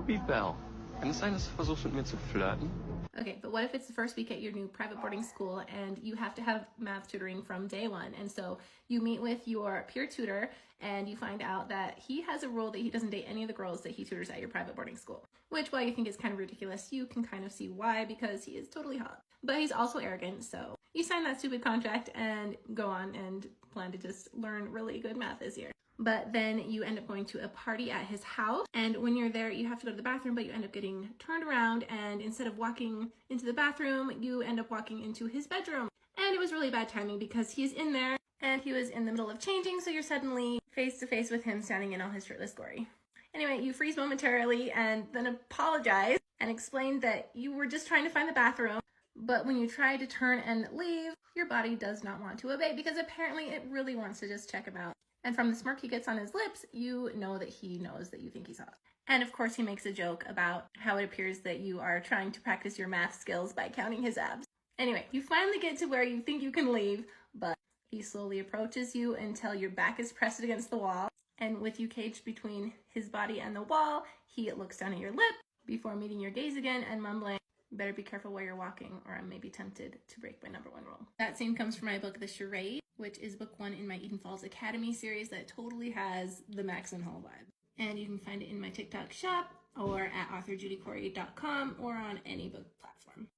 Ruby Bell. Kann es sein, dass du versuchst mit mir zu flirten? Okay, but what if it's the first week at your new private boarding school and you have to have math tutoring from day one? And so you meet with your peer tutor and you find out that he has a rule that he doesn't date any of the girls that he tutors at your private boarding school. Which, while you think is kind of ridiculous, you can kind of see why, because he is totally hot. But he's also arrogant, so you sign that stupid contract and go on and plan to just learn really good math this year. But then you end up going to a party at his house, and when you're there you have to go to the bathroom, but you end up getting turned around, and instead of walking into the bathroom you end up walking into his bedroom. And it was really bad timing because he's in there and he was in the middle of changing, so you're suddenly face to face with him standing in all his shirtless glory. Anyway, you freeze momentarily and then apologize and explain that you were just trying to find the bathroom, but when you try to turn and leave, your body does not want to obey because apparently it really wants to just check him out. And from the smirk he gets on his lips, you know that he knows that you think he's hot. And of course he makes a joke about how it appears that you are trying to practice your math skills by counting his abs. Anyway, you finally get to where you think you can leave, but he slowly approaches you until your back is pressed against the wall. And with you caged between his body and the wall, he looks down at your lip before meeting your gaze again and mumbling, "Better be careful where you're walking, or I may be tempted to break my #1 rule." That scene comes from my book, The Charade, which is book 1 in my Eden Falls Academy series that totally has the Maxon Hall vibe. And you can find it in my TikTok shop or at authorjudycorry.com or on any book platform.